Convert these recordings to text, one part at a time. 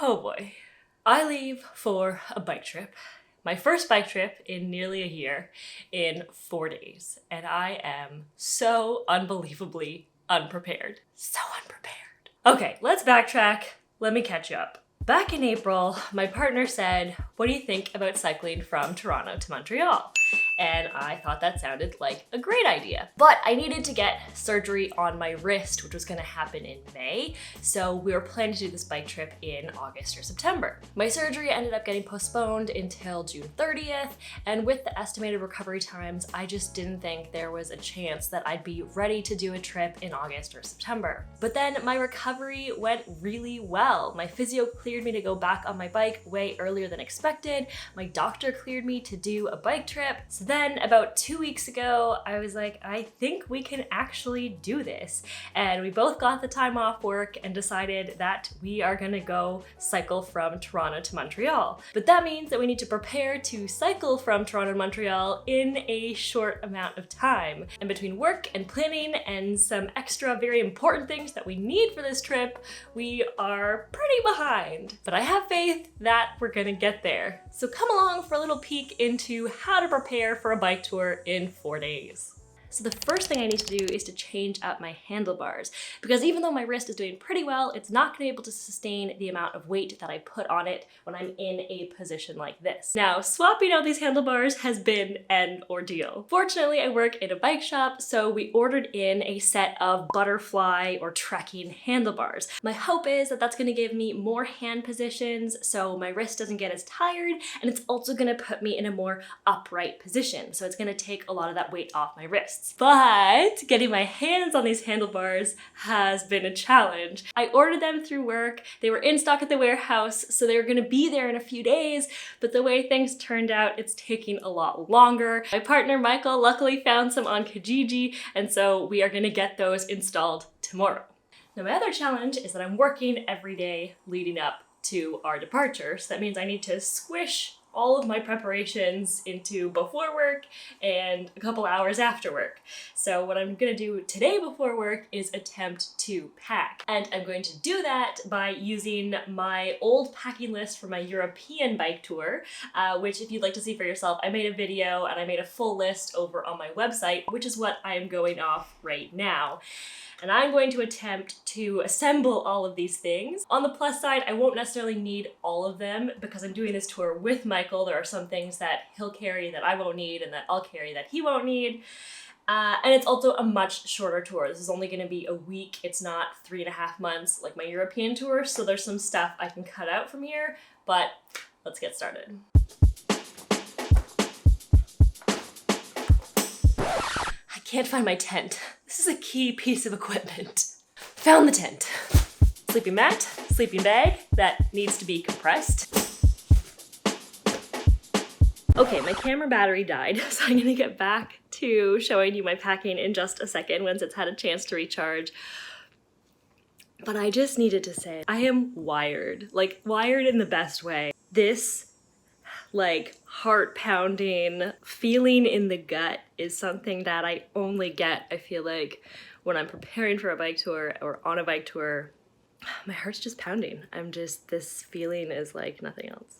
Oh boy. I leave for a bike trip. My first bike trip in nearly a year in 4 days. And I am so unbelievably unprepared. So unprepared. Okay, let's backtrack. Let me catch you up. Back in April, my partner said, "What do you think about cycling from Toronto to Montreal?" And I thought that sounded like a great idea. But I needed to get surgery on my wrist, which was gonna happen in May. So we were planning to do this bike trip in August or September. My surgery ended up getting postponed until June 30th. And with the estimated recovery times, I just didn't think there was a chance that I'd be ready to do a trip in August or September. But then my recovery went really well. My physio cleared me to go back on my bike way earlier than expected. My doctor cleared me to do a bike trip. So then about 2 weeks ago, I was like, I think we can actually do this. And we both got the time off work and decided that we are gonna go cycle from Toronto to Montreal. But that means that we need to prepare to cycle from Toronto to Montreal in a short amount of time. And between work and planning and some extra very important things that we need for this trip, we are pretty behind. But I have faith that we're gonna get there. So come along for a little peek into how to prepare for a bike tour in 4 days. So the first thing I need to do is to change up my handlebars, because even though my wrist is doing pretty well, it's not gonna be able to sustain the amount of weight that I put on it when I'm in a position like this. Now, swapping out these handlebars has been an ordeal. Fortunately, I work in a bike shop, so we ordered in a set of butterfly or trekking handlebars. My hope is that that's gonna give me more hand positions so my wrist doesn't get as tired, and it's also gonna put me in a more upright position. So it's gonna take a lot of that weight off my wrists. But getting my hands on these handlebars has been a challenge. I ordered them through work. They were in stock at the warehouse, so they were gonna be there in a few days, but the way things turned out, it's taking a lot longer. My partner Michael luckily found some on Kijiji, and so we are gonna get those installed tomorrow. Now my other challenge is that I'm working every day leading up to our departure, so that means I need to squish all of my preparations into before work and a couple hours after work. So what I'm gonna do today before work is attempt to pack. And I'm going to do that by using my old packing list for my European bike tour, which if you'd like to see for yourself, I made a video and I made a full list over on my website, which is what I am going off right now. And I'm going to attempt to assemble all of these things. On the plus side, I won't necessarily need all of them because I'm doing this tour with Michael. There are some things that he'll carry that I won't need and that I'll carry that he won't need. And it's also a much shorter tour. This is only gonna be a week. It's not 3.5 months like my European tour. So there's some stuff I can cut out from here, but let's get started. Can't find my tent. This is a key piece of equipment. Found the tent. Sleeping mat, sleeping bag that needs to be compressed. Okay, my camera battery died, so I'm gonna get back to showing you my packing in just a second once it's had a chance to recharge. But I just needed to say, I am wired, like wired in the best way. This like heart-pounding feeling in the gut is something that I only get, I feel like, when I'm preparing for a bike tour or on a bike tour. My heart's just pounding. This feeling is like nothing else.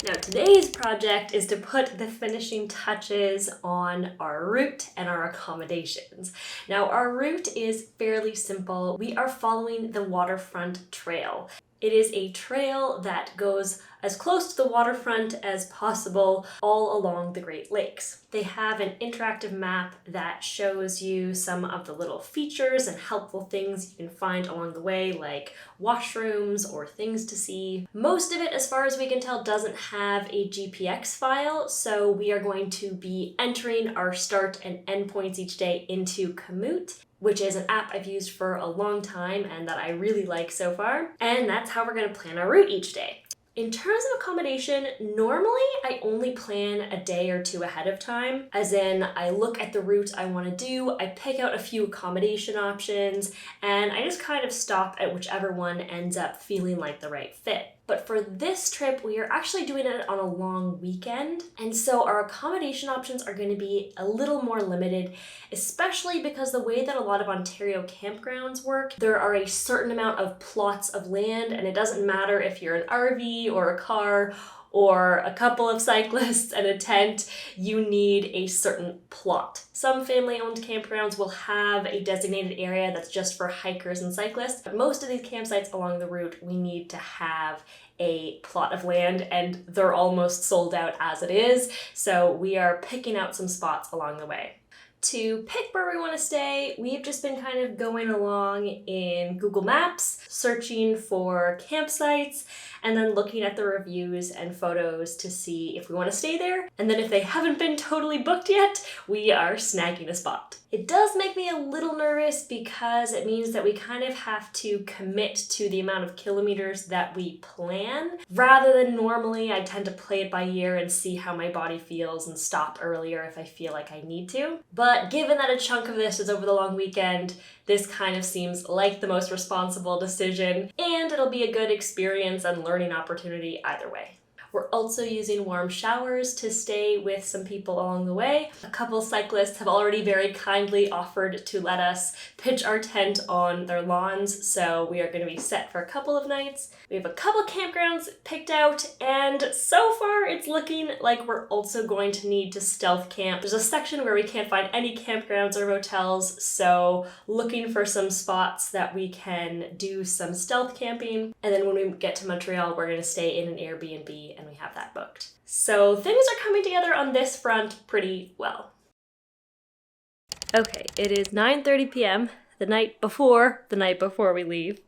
Now today's project is to put the finishing touches on our route and our accommodations. Now our route is fairly simple. We are following the waterfront trail. It is a trail that goes as close to the waterfront as possible all along the Great Lakes. They have an interactive map that shows you some of the little features and helpful things you can find along the way, like washrooms or things to see. Most of it, as far as we can tell, doesn't have a GPX file, so we are going to be entering our start and end points each day into Komoot, which is an app I've used for a long time and that I really like so far. And that's how we're gonna plan our route each day. In terms of accommodation, normally I only plan a day or two ahead of time, as in I look at the route I want to do, I pick out a few accommodation options, and I just kind of stop at whichever one ends up feeling like the right fit. But for this trip, we are actually doing it on a long weekend. And so our accommodation options are going to be a little more limited, especially because the way that a lot of Ontario campgrounds work, there are a certain amount of plots of land, and it doesn't matter if you're an RV or a car or a couple of cyclists and a tent, you need a certain plot. Some family-owned campgrounds will have a designated area that's just for hikers and cyclists, but most of these campsites along the route, we need to have a plot of land, and they're almost sold out as it is, so we are picking out some spots along the way. To pick where we want to stay, we've just been kind of going along in Google Maps, searching for campsites, and then looking at the reviews and photos to see if we want to stay there. And then if they haven't been totally booked yet, we are snagging a spot. It does make me a little nervous because it means that we kind of have to commit to the amount of kilometers that we plan, rather than normally I tend to play it by ear and see how my body feels and stop earlier if I feel like I need to. But given that a chunk of this is over the long weekend, this kind of seems like the most responsible decision, and it'll be a good experience and learning opportunity either way. We're also using warm showers to stay with some people along the way. A couple cyclists have already very kindly offered to let us pitch our tent on their lawns, so we are going to be set for a couple of nights. We have a couple campgrounds picked out, and so far it's looking like we're also going to need to stealth camp. There's a section where we can't find any campgrounds or hotels, so looking for some spots that we can do some stealth camping. And then when we get to Montreal, we're going to stay in an Airbnb, and we have that booked. So things are coming together on this front pretty well. Okay, it is 9:30 p.m., the night before we leave,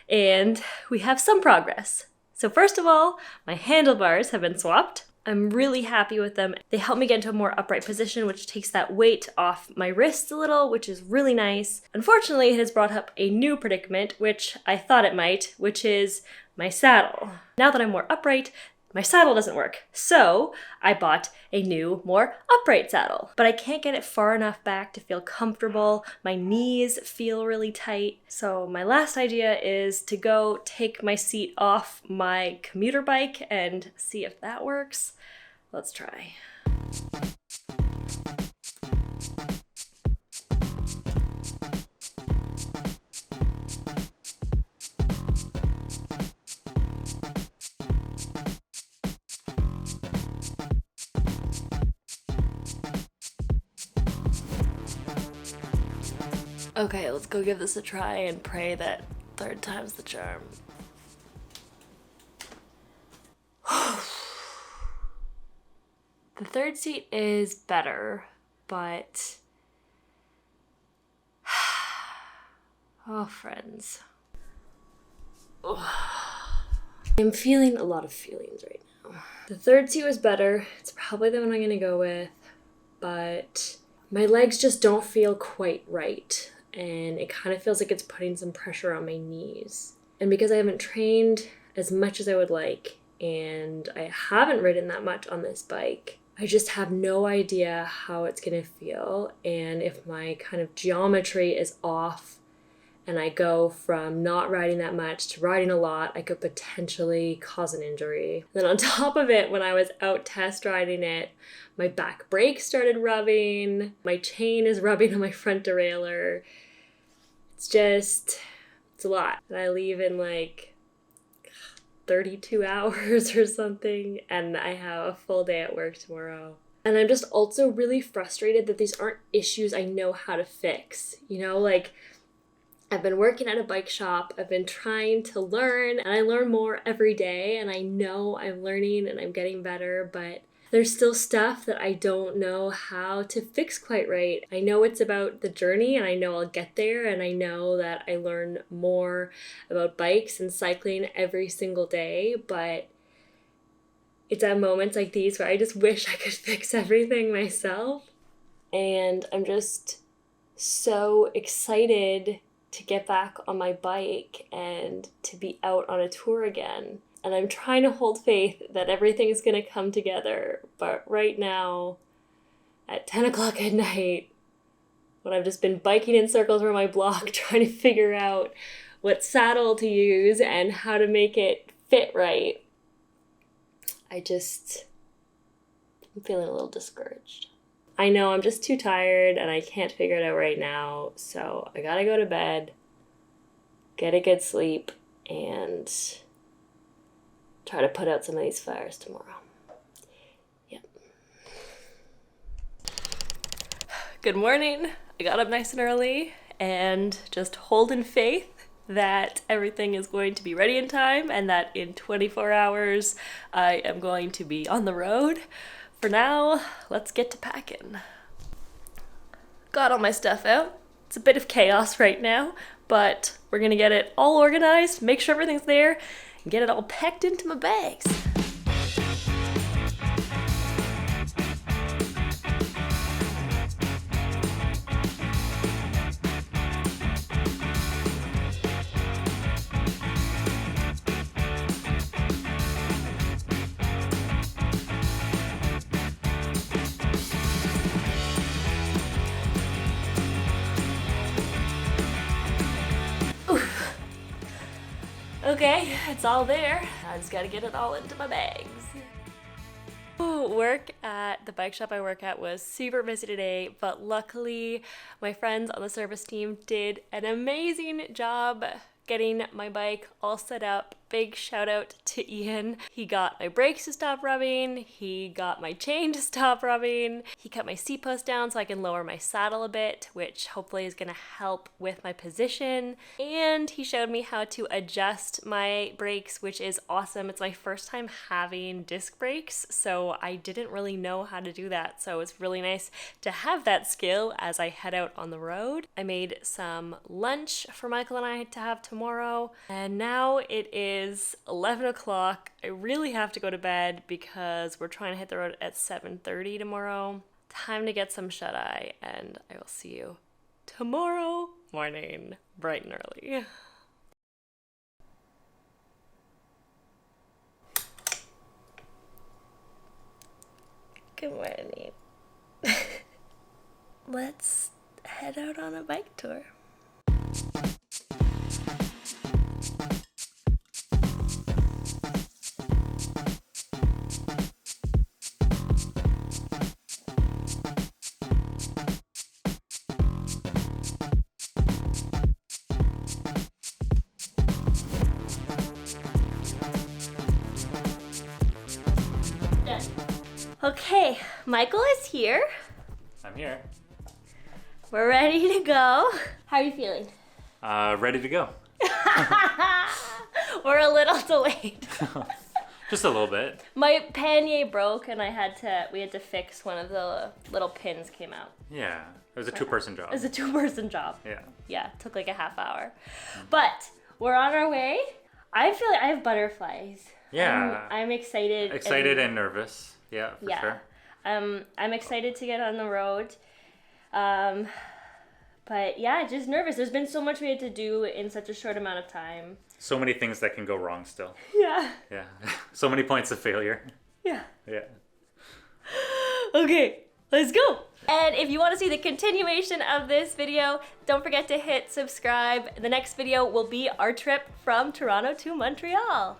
and we have some progress. So first of all, my handlebars have been swapped. I'm really happy with them. They help me get into a more upright position, which takes that weight off my wrists a little, which is really nice. Unfortunately, it has brought up a new predicament, which I thought it might, which is my saddle. Now that I'm more upright, my saddle doesn't work, so I bought a new, more upright saddle. But I can't get it far enough back to feel comfortable. My knees feel really tight. So my last idea is to go take my seat off my commuter bike and see if that works. Let's try. Okay, let's go give this a try and pray that third time's the charm. The third seat is better, but... oh, friends. I'm feeling a lot of feelings right now. The third seat was better. It's probably the one I'm gonna go with, but my legs just don't feel quite right. And it kind of feels like it's putting some pressure on my knees. And because I haven't trained as much as I would like, and I haven't ridden that much on this bike, I just have no idea how it's gonna feel. And if my kind of geometry is off and I go from not riding that much to riding a lot, I could potentially cause an injury. Then on top of it, when I was out test riding it, my back brake started rubbing, my chain is rubbing on my front derailleur. It's a lot. And I leave in like 32 hours or something, and I have a full day at work tomorrow. And I'm just also really frustrated that these aren't issues I know how to fix. You know, like, I've been working at a bike shop, I've been trying to learn, and I learn more every day, and I know I'm learning and I'm getting better, but there's still stuff that I don't know how to fix quite right. I know it's about the journey, and I know I'll get there, and I know that I learn more about bikes and cycling every single day, but it's at moments like these where I just wish I could fix everything myself. And I'm just so excited to get back on my bike and to be out on a tour again. And I'm trying to hold faith that everything's gonna come together. But right now, at 10 o'clock at night, when I've just been biking in circles around my block, trying to figure out what saddle to use and how to make it fit right. I'm feeling a little discouraged. I know I'm just too tired and I can't figure it out right now, so I gotta go to bed, get a good sleep, and try to put out some of these fires tomorrow. Yep. Good morning. I got up nice and early and just holding faith that everything is going to be ready in time and that in 24 hours I am going to be on the road. For now, let's get to packing. Got all my stuff out. It's a bit of chaos right now, but we're gonna get it all organized, make sure everything's there, and get it all packed into my bags. Okay, it's all there. I just gotta get it all into my bags. Work at the bike shop I work at was super busy today, but luckily my friends on the service team did an amazing job getting my bike all set up. Big shout out to Ian. He got my brakes to stop rubbing, he got my chain to stop rubbing, he cut my seat post down so I can lower my saddle a bit, which hopefully is gonna help with my position, and he showed me how to adjust my brakes, which is awesome. It's my first time having disc brakes, so I didn't really know how to do that, so it's really nice to have that skill as I head out on the road. I made some lunch for Michael and I to have tomorrow, and now it is 11 o'clock. I really have to go to bed because we're trying to hit the road at 7:30 tomorrow. Time to get some shut-eye, and I will see you tomorrow morning, bright and early. Good morning. Let's head out on a bike tour. Okay, Michael is here. I'm here. We're ready to go. How are you feeling? Ready to go. We're a little delayed. Just a little bit. My pannier broke and we had to fix one of the little pins came out. Yeah, it was a two-person job. It was a two-person job. Yeah. Yeah, it took like a half hour. But we're on our way. I feel like I have butterflies. Yeah. I'm excited. Excited and nervous. Yeah, for sure. I'm excited to get on the road. But yeah, just nervous. There's been so much we had to do in such a short amount of time. So many things that can go wrong still. Yeah. Yeah. So many points of failure. Yeah. Yeah. Okay, let's go. And if you want to see the continuation of this video, don't forget to hit subscribe. The next video will be our trip from Toronto to Montreal.